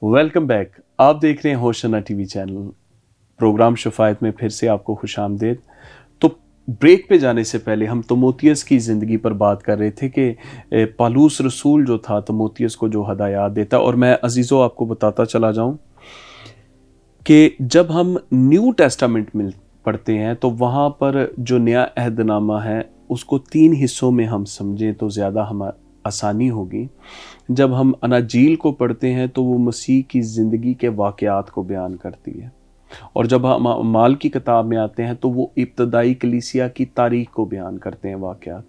Welcome back. आप देख रहे हैं Hoshana TV channel. Programme Shafayat में फिर से आपको खुशामदीद। तो ब्रेक पे जाने से पहले हम तिमोथियस की ज़िंदगी पर बात कर रहे थे कि पौलुस रसूल जो था तिमोथियस को जो हदायत देता, और मैं अजीज़ों आपको बताता चला जाऊं कि जब हम न्यू टेस्टामेंट में पढ़ते हैं तो वहाँ पर जो नया अहदनामा है उसको 3 हिस्सों में हम समझें तो ज़्यादा हम आसानी होगी। जब हम अनाजील को पढ़ते हैं तो वो मसीह की ज़िंदगी के वाक़यात को बयान करती है, और जब हम अमाल की किताब में आते हैं तो वो इब्तदाई कलीसिया की तारीख को बयान करते हैं वाक़यात।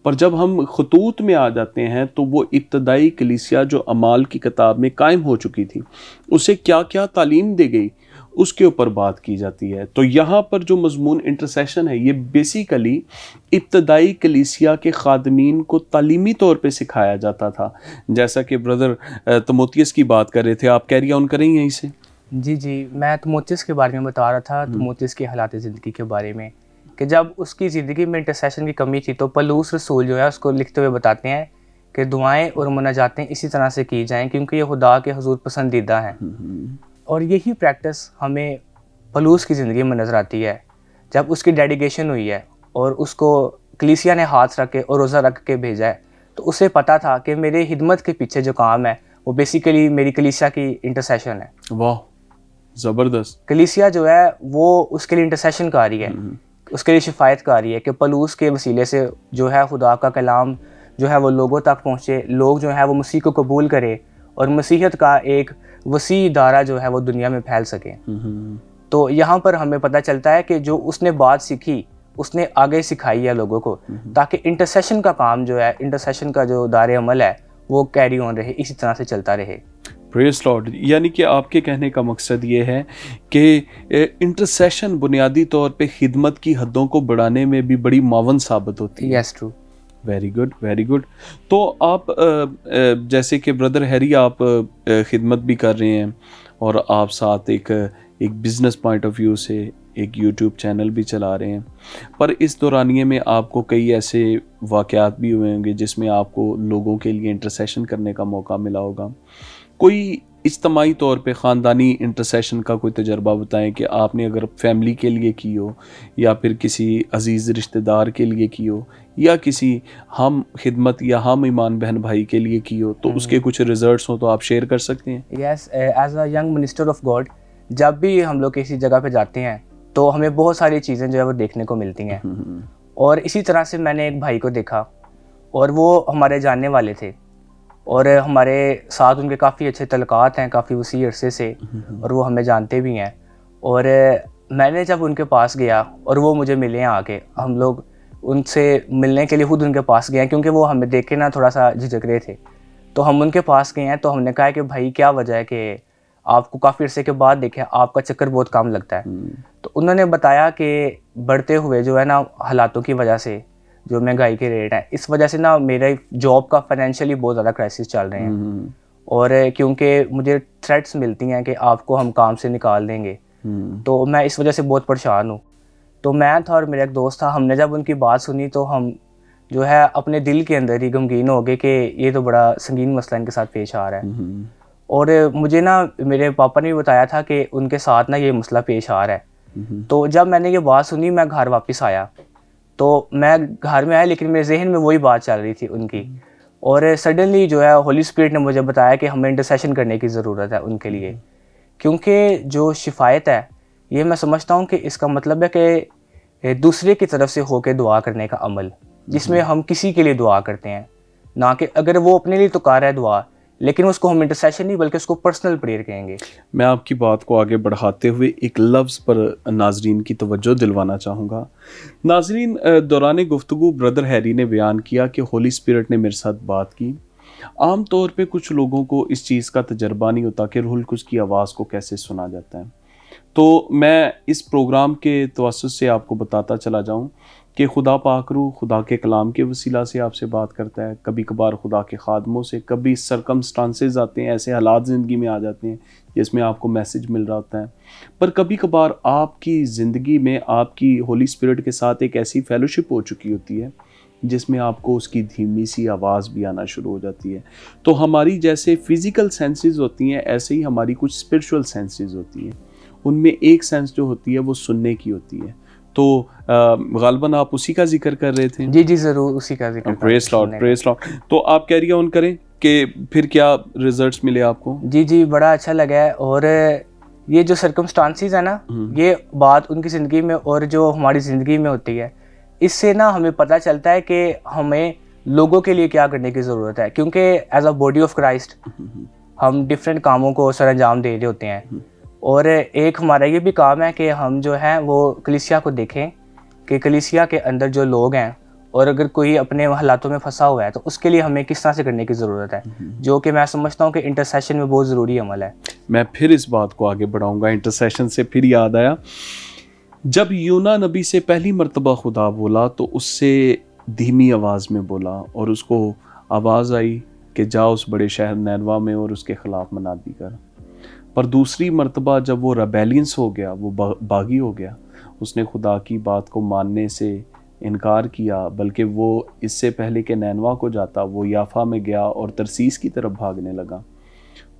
पर जब हम खतूत में आ जाते हैं तो वो इब्तदाई कलीसिया जो अमाल की किताब में कायम हो चुकी थी उसे क्या क्या तालीम दी गई उसके ऊपर बात की जाती है। तो यहाँ पर जो मजमून इंटरसेशन है ये बेसिकली इब्तदाई कलीसिया के खादमीन को तालीमी तौर पे सिखाया जाता था। जैसा कि ब्रदर तिमोथियस की बात कर रहे थे, आप कैरी ऑन करें यहीं से। जी, मैं तिमोथियस के बारे में बता रहा था, तिमोथियस की हालात ज़िंदगी के बारे में, कि जब उसकी ज़िंदगी में इंटरसेशन की कमी थी तो पौलुस रसूल जो है उसको लिखते हुए बताते हैं कि दुआएं और मुनाजातें इसी तरह से की जाएं क्योंकि ये खुदा के हुजूर पसंदीदा हैं। और यही प्रैक्टिस हमें पौलुस की ज़िंदगी में नज़र आती है। जब उसकी डेडिकेशन हुई है और उसको कलीसिया ने हाथ रख के और रोज़ा रख के भेजा है तो उसे पता था कि मेरे हिदमत के पीछे जो काम है वो बेसिकली मेरी कलीसिया की इंटरसेशन है। वाह, ज़बरदस्त। कलीसिया जो है वो उसके लिए इंटरसेशन कर रही है, उसके लिए शिफायत कर रही है कि पौलुस के वसीले से जो है खुदा का कलाम जो है वो लोगों तक पहुँचे, लोग जो है वो मसीह को कबूल करे और मसीहत का एक वसी दायरा जो है वो दुनिया में फैल सके। तो यहाँ पर हमें पता चलता है कि जो उसने बात सीखी उसने आगे सिखाई है लोगों को, ताकि इंटरसेशन का काम जो है, इंटरसेशन का जो दायरे अमल है वो कैरी ऑन रहे, इसी तरह से चलता रहे। Praise Lord. यानी कि आपके कहने का मकसद ये है कि इंटरसेशन बुनियादी तौर पे खिदमत की हदों को बढ़ाने में भी बड़ी मावन साबित होती है। Yes, true. Very good, very good. तो आप जैसे कि ब्रदर हैरी आप खिदमत भी कर रहे हैं और आप साथ एक बिज़नेस पॉइंट ऑफ व्यू से एक यूट्यूब चैनल भी चला रहे हैं, पर इस दौरानिए में आपको कई ऐसे वाक़यात भी हुए होंगे जिसमें आपको लोगों के लिए इंटरसेशन करने का मौका मिला होगा। कोई इज्तमाही तौर पे ख़ानदानी इंटरसेशन का कोई तजर्बा बताएं कि आपने अगर फैमिली के लिए की हो या फिर किसी अजीज़ रिश्तेदार के लिए की हो या किसी हम खिदमत या हम ईमान बहन भाई के लिए की हो, तो उसके कुछ रिजल्ट्स हो तो आप शेयर कर सकते हैं। Yes, as a young minister of God जब भी हम लोग किसी जगह पे जाते हैं तो हमें बहुत सारी चीज़ें जो है वो देखने को मिलती हैं। और इसी तरह से मैंने एक भाई को देखा और वो हमारे जानने वाले थे और हमारे साथ उनके काफ़ी अच्छे तल्लुकात हैं, काफ़ी वसी अरसे से, और वो हमें जानते भी हैं। और मैंने जब उनके पास गया और वो मुझे मिले हैं आके, हम लोग उनसे मिलने के लिए खुद उनके पास गए हैं क्योंकि वो हमें देख के ना थोड़ा सा झिझक रहे थे। तो हम उनके पास गए हैं तो हमने कहा कि भाई क्या वजह है कि आपको काफ़ी अरसे के बाद देखें, आपका चक्कर बहुत कम लगता है। तो उन्होंने बताया कि बढ़ते हुए जो है ना हालातों की वजह से, जो महंगाई के रेट हैं, इस वजह से ना मेरे जॉब का फाइनेंशियली बहुत ज़्यादा क्राइसिस चल रहे हैं। और क्योंकि मुझे थ्रेट्स मिलती हैं कि आपको हम काम से निकाल देंगे, तो मैं इस वजह से बहुत परेशान हूँ। तो मैं था और मेरा एक दोस्त था, हमने जब उनकी बात सुनी तो हम जो है अपने दिल के अंदर ही गमगीन हो गए कि ये तो बड़ा संगीन मसला इनके साथ पेश आ रहा है। और मुझे ना मेरे पापा ने भी बताया था कि उनके साथ ना ये मसला पेश आ रहा है। तो जब मैंने ये बात सुनी मैं घर वापस आया, तो मैं घर में आया लेकिन मेरे जहन में वही बात चल रही थी उनकी। और सडनली जो है होली स्पिरिट ने मुझे बताया कि हमें इंटरसेशन करने की ज़रूरत है उनके लिए, क्योंकि जो शिफायत है ये मैं समझता हूँ कि इसका मतलब है कि दूसरे की तरफ से होकर दुआ करने का अमल, जिसमें हम किसी के लिए दुआ करते हैं, ना कि अगर वो अपने लिए तो कर रहा है दुआ, लेकिन उसको हम इंटरसेशन नहीं बल्कि उसको पर्सनल प्रेयर कहेंगे। मैं आपकी बात को आगे बढ़ाते हुए एक लफ्ज़ पर नाजरीन की तवज्जो दिलवाना चाहूँगा। नाजरीन, दौरान गुफ्तगू ब्रदर हैरी ने बयान किया कि होली स्पिरिट ने मेरे साथ बात की। आम तौर पे कुछ लोगों को इस चीज़ का तजर्बा नहीं होता कि रूहुल कुद्स की आवाज़ को कैसे सुना जाता है। तो मैं इस प्रोग्राम के तवस्सुस से आपको बताता चला जाऊँ कि खुदा पाक रूह खुदा के कलाम के वसीला से आपसे बात करता है, कभी कभार खुदा के खादमों से, कभी सरकमस्टांसेस आते हैं, ऐसे हालात ज़िंदगी में आ जाते हैं जिसमें आपको मैसेज मिल रहा होता है, पर कभी कभार आपकी ज़िंदगी में आपकी होली स्पिरिट के साथ एक ऐसी फेलोशिप हो चुकी होती है जिसमें आपको उसकी धीमी सी आवाज़ भी आना शुरू हो जाती है। तो हमारी जैसे फिज़िकल सेंसेस होती हैं, ऐसे ही हमारी कुछ स्पिरिचुअल सेंसेस होती हैं। उनमें एक सेंस जो होती है वो सुनने की होती है। तो गालिबन आप उसी का जिक्र कर रहे थे। जी ज़रूर, उसी का जिक्र। Praise Lord, praise Lord. तो आप कैरी ऑन करें कि फिर क्या रिजल्ट्स मिले आपको? जी बड़ा अच्छा लगा है। और ये जो सर्कमस्टांसिस है ना, ये बात उनकी ज़िंदगी में और जो हमारी ज़िंदगी में होती है, इससे ना हमें पता चलता है कि हमें लोगों के लिए क्या करने की ज़रूरत है। क्योंकि as a body of Christ हम डिफरेंट कामों को सर अंजाम दे रहे होते हैं। और एक हमारा ये भी काम है कि हम जो है वो कलीसिया को देखें कि कलीसिया के अंदर जो लोग हैं, और अगर कोई अपने हालातों में फंसा हुआ है तो उसके लिए हमें किस तरह से करने की ज़रूरत है, जो कि मैं समझता हूँ कि इंटरसेशन में बहुत ज़रूरी अमल है। मैं फिर इस बात को आगे बढ़ाऊंगा। इंटरसेशन से फिर याद आया, जब यूना नबी से पहली मर्तबा खुदा बोला तो उससे धीमी आवाज़ में बोला और उसको आवाज़ आई कि जा उस बड़े शहर नैनवा में और उसके ख़िलाफ़ मनादी कर। पर दूसरी मर्तबा जब वो रेबेलियंस हो गया, वो बागी हो गया, उसने खुदा की बात को मानने से इनकार किया, बल्कि वो इससे पहले कि नैनवा को जाता वो याफा में गया और तरसीस की तरफ भागने लगा।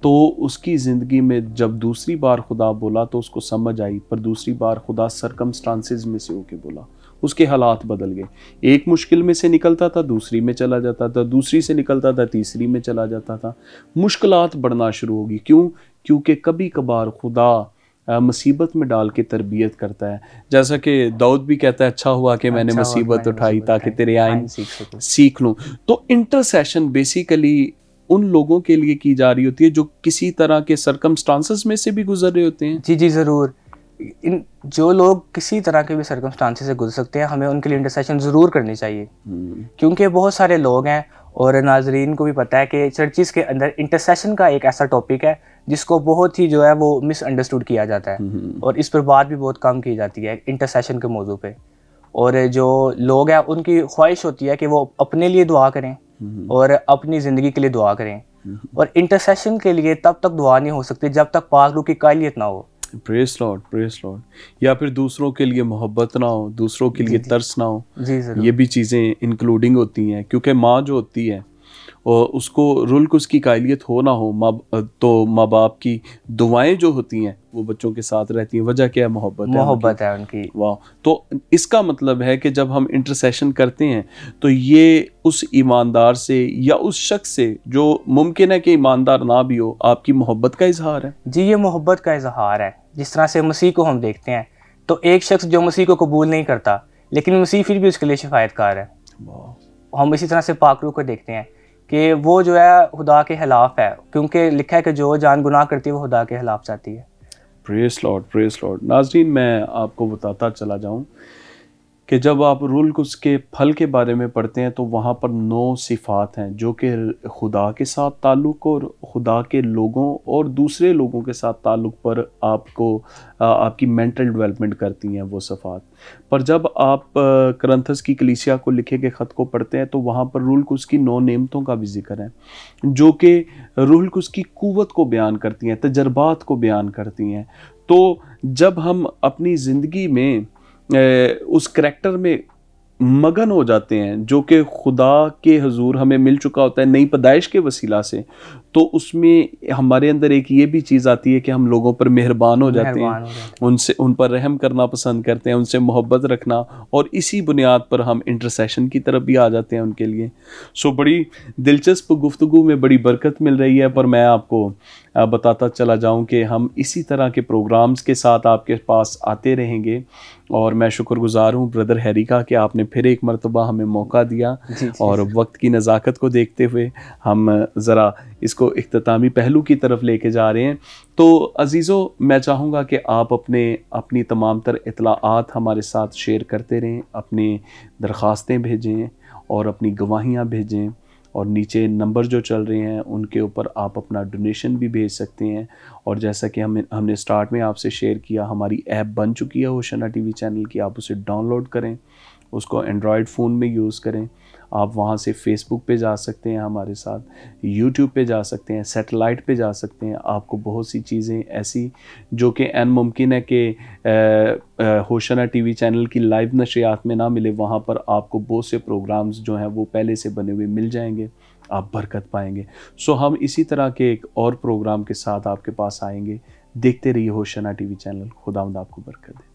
तो उसकी ज़िंदगी में जब दूसरी बार खुदा बोला तो उसको समझ आई, पर दूसरी बार खुदा सरकमस्टांसिस में से होके बोला, उसके हालात बदल गए। एक मुश्किल में से निकलता था, दूसरी में चला जाता था, दूसरी से निकलता था, तीसरी में चला जाता था। मुश्किलात बढ़ना शुरू होगी। क्यों? क्योंकि कभी कभार खुदा मुसीबत में डाल के तरबियत करता है। जैसा कि दाऊद भी कहता है, अच्छा हुआ कि मैंने मुसीबत उठाई ताकि तेरे आइन सीख लूँ। तो इंटरसेशन बेसिकली उन लोगों के लिए की जा रही होती है जो किसी तरह के सरकमस्टांसेस में से भी गुजर रहे होते हैं। जी ज़रूर। इन जो लोग किसी तरह के भी सर्कमस्टांसेस से गुजर सकते हैं, हमें उनके लिए इंटरसेशन ज़रूर करनी चाहिए। क्योंकि बहुत सारे लोग हैं, और नाजरीन को भी पता है कि चर्चिस के अंदर इंटरसेशन का एक ऐसा टॉपिक है जिसको बहुत ही जो है वो मिसअंडरस्टूड किया जाता है, और इस पर बात भी बहुत कम की जाती है इंटरसेशन के मौजू पे। और जो लोग हैं उनकी ख्वाहिश होती है कि वो अपने लिए दुआ करें और अपनी ज़िंदगी के लिए दुआ करें। और इंटरसेशन के लिए तब तक दुआ नहीं हो सकती जब तक पाक रूह की कायलियत ना हो। Praise Lord, praise Lord. या फिर दूसरों के लिए मोहब्बत ना हो, दूसरों के लिए तरस ना हो। ये भी चीज़ें इंक्लूडिंग होती हैं, क्योंकि माँ जो होती है और उसको रुल्कुस की कायलियत हो ना हो, तो माँ बाप की दुआएं जो होती हैं वो बच्चों के साथ रहती हैं। वजह क्या है? मोहब्बत है उनकी। वाह। तो इसका मतलब है कि जब हम इंटरसेशन करते हैं तो ये उस ईमानदार से या उस शख्स से जो मुमकिन है कि ईमानदार ना भी हो, आपकी मोहब्बत का इजहार है। जी, ये मोहब्बत का इजहार है। जिस तरह से मसीह को हम देखते हैं, तो एक शख्स जो मसीह को कबूल नहीं करता, लेकिन मसीह फिर भी उसके लिए शिफायतकार है। हम इसी तरह से पाक रूह को देखते हैं कि वो जो है खुदा के खिलाफ है, क्योंकि लिखा है कि जो जान गुनाह करती है वो खुदा के खिलाफ जाती है। Praise Lord, praise Lord. नाज़रीन, मैं आपको बताता चला जाऊं कि जब आप रुल्कुस के फल के बारे में पढ़ते हैं तो वहाँ पर 9 सिफ़ात हैं जो कि खुदा के साथ ताल्लुक़ और खुदा के लोगों और दूसरे लोगों के साथ ताल्लुक़ पर आपको आपकी मेंटल डेवलपमेंट करती हैं वो सिफ़ात। पर जब आप करंथस की कलीसिया को लिखे गए ख़त को पढ़ते हैं तो वहाँ पर रुल्कुस की 9 नेमतों का भी जिक्र है जो कि रुल्कुस की क़ुव्वत को बयान करती हैं, तजर्बात को बयान करती हैं। तो जब हम अपनी ज़िंदगी में उस करैक्टर में मगन हो जाते हैं जो कि खुदा के हुजूर हमें मिल चुका होता है नई पैदाइश के वसीला से, तो उसमें हमारे अंदर एक ये भी चीज़ आती है कि हम लोगों पर मेहरबान हो जाते हैं, उनसे उन पर रहम करना पसंद करते हैं, उनसे मोहब्बत रखना, और इसी बुनियाद पर हम इंटरसेशन की तरफ भी आ जाते हैं उनके लिए। सो बड़ी दिलचस्प गुफ्तगू में बड़ी बरकत मिल रही है। पर मैं आपको बताता चला जाऊं कि हम इसी तरह के प्रोग्राम्स के साथ आपके पास आते रहेंगे, और मैं शुक्रगुजार हूँ ब्रदर हैरी का कि आपने फिर एक मरतबा हमें मौका दिया। और वक्त की नज़ाकत को देखते हुए हम ज़रा इसको इख्तितामी पहलू की तरफ लेके जा रहे हैं। तो अजीज़ों, मैं चाहूँगा कि आप अपनी तमाम तर इतलाआत हमारे साथ शेयर करते रहें, अपनी दरख्वास्तें भेजें और अपनी गवाहियाँ भेजें, और नीचे नंबर जो चल रहे हैं उनके ऊपर आप अपना डोनेशन भी भेज सकते हैं। और जैसा कि हमने स्टार्ट में आपसे शेयर किया, हमारी ऐप बन चुकी है होशना टीवी चैनल की। आप उसे डाउनलोड करें, उसको एंड्रॉयड फ़ोन में यूज़ करें, आप वहाँ से फेसबुक पे जा सकते हैं हमारे साथ, यूट्यूब पे जा सकते हैं, सैटेलाइट पे जा सकते हैं। आपको बहुत सी चीज़ें ऐसी जो कि एन मुमकिन है कि होशना टीवी चैनल की लाइव नशरियात में ना मिले, वहाँ पर आपको बहुत से प्रोग्राम्स जो हैं वो पहले से बने हुए मिल जाएंगे, आप बरकत पाएंगे। सो हम इसी तरह के एक और प्रोग्राम के साथ आपके पास आएंगे। देखते रहिए होशना टीवी चैनल। खुदावंद आपको बरकत दे।